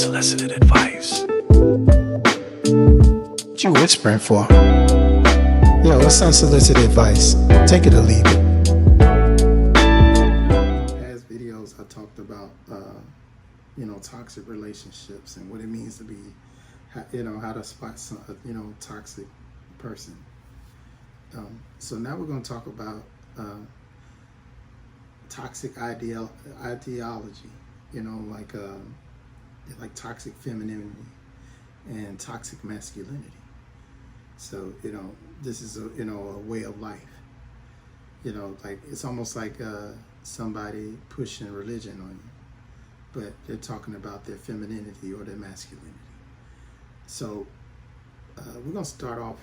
Unsolicited advice. What you whispering for? Yo, what's unsolicited advice? Take it or leave it. In past videos, I talked about, toxic relationships and what it means to be, how to spot some, toxic person. So now we're going to talk about toxic ideology, like toxic femininity and toxic masculinity. So, this is a way of life. Like it's almost like somebody pushing religion on you, but they're talking about their femininity or their masculinity. So we're going to start off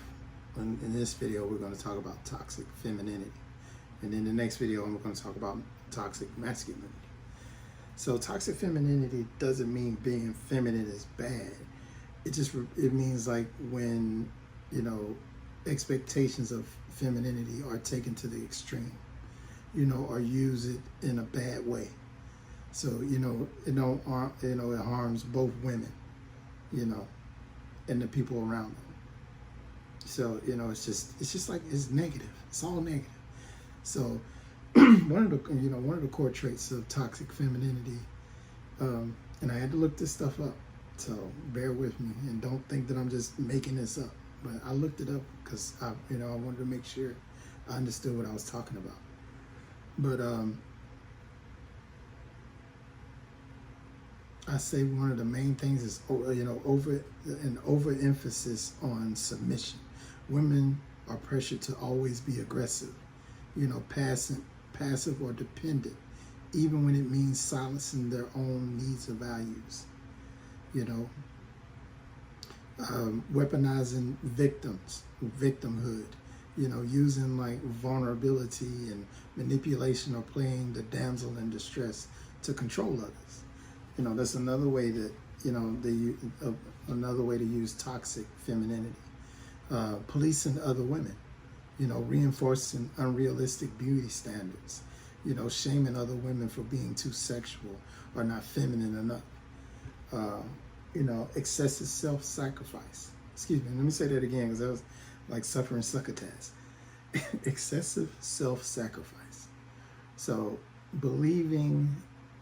in this video. We're going to talk about toxic femininity, and in the next video we're going to talk about toxic masculinity. So toxic femininity doesn't mean being feminine is bad. It means like when expectations of femininity are taken to the extreme, or use it in a bad way. So it harms both women, and the people around them. So it's just like it's negative. It's all negative. So one of the core traits of toxic femininity, and I had to look this stuff up, so bear with me and don't think that I'm just making this up. But I looked it up because I wanted to make sure I understood what I was talking about. But I say one of the main things is overemphasis on submission. Women are pressured to always be aggressive, passive or dependent, even when it means silencing their own needs or values. Weaponizing victimhood, using like vulnerability and manipulation or playing the damsel in distress to control others. That's another way that, another way to use toxic femininity. Policing other women, reinforcing unrealistic beauty standards, shaming other women for being too sexual or not feminine enough. Excessive self-sacrifice. Excuse me, let me say that again because that was like suffering succotash. Excessive self-sacrifice. So believing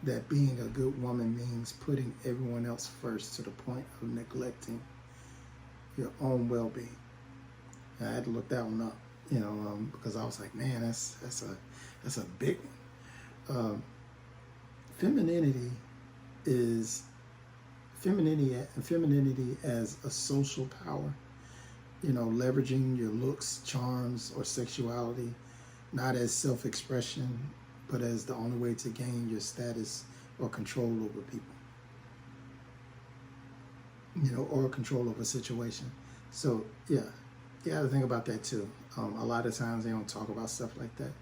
that being a good woman means putting everyone else first to the point of neglecting your own well-being. And I had to look that one up, because I was like, man, that's a big one. Femininity as a social power, leveraging your looks, charms, or sexuality, not as self-expression, but as the only way to gain your status or control over people, or control over a situation. So yeah, you got to think about that too. A lot of times they don't talk about stuff like that.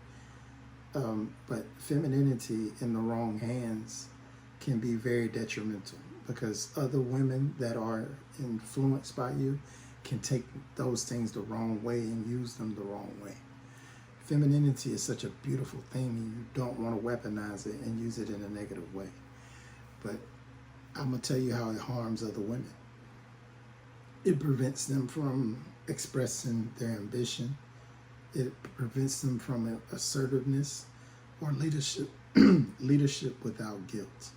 But femininity in the wrong hands can be very detrimental, because other women that are influenced by you can take those things the wrong way and use them the wrong way. Femininity is such a beautiful thing, and you don't want to weaponize it and use it in a negative way. But I'm going to tell you how it harms other women. It prevents them from expressing their ambition. It prevents them from assertiveness or leadership, leadership without guilt.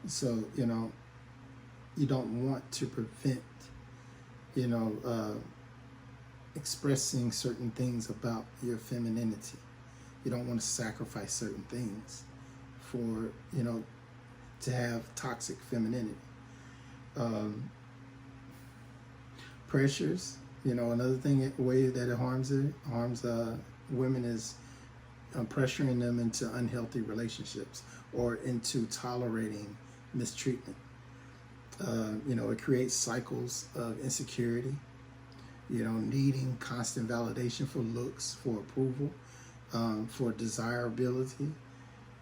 So, you don't want to prevent, expressing certain things about your femininity. You don't want to sacrifice certain things for, to have toxic femininity. Pressures, another way that it harms women is pressuring them into unhealthy relationships or into tolerating mistreatment. It creates cycles of insecurity, needing constant validation for looks, for approval, for desirability.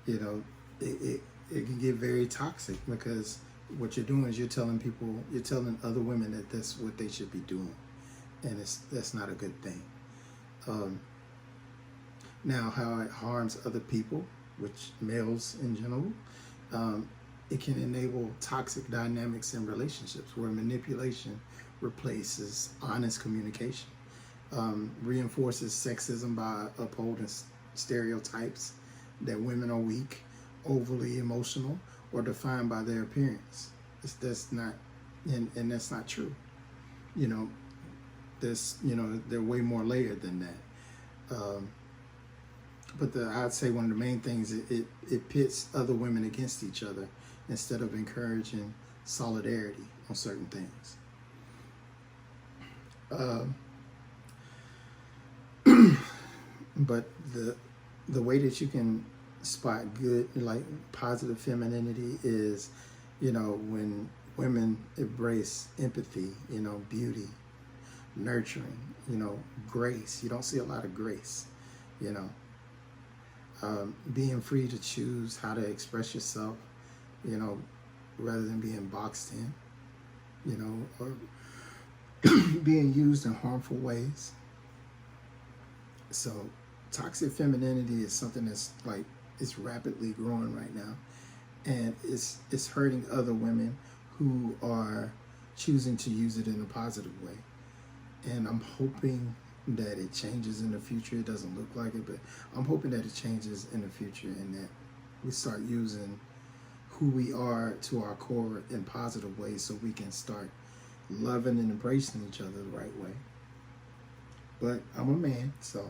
It can get very toxic, because what you're doing is you're telling other women that that's what they should be doing, and that's not a good thing. Now, how it harms other people, which males in general, it can enable toxic dynamics in relationships where manipulation replaces honest communication, reinforces sexism by upholding stereotypes that women are weak, overly emotional, or defined by their appearance. That's not, and that's not true. You know, they're way more layered than that. But I'd say one of the main things, it pits other women against each other instead of encouraging solidarity on certain things. But the way that you can spot good, like positive femininity is, when women embrace empathy, beauty, nurturing, grace. You don't see a lot of grace, you know. Being free to choose how to express yourself, rather than being boxed in, or being used in harmful ways. So toxic femininity is something that's like, it's rapidly growing right now, and it's hurting other women who are choosing to use it in a positive way. And I'm hoping that it changes in the future. It doesn't look like it, but I'm hoping that it changes in the future, and that we start using who we are to our core in positive ways, so we can start loving and embracing each other the right way. But I'm a man, so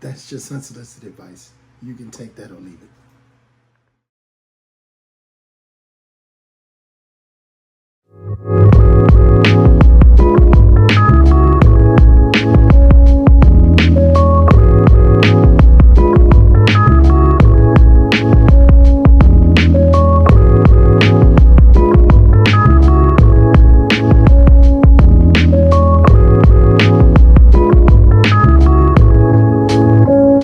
that's just unsolicited advice. You can take that or leave it.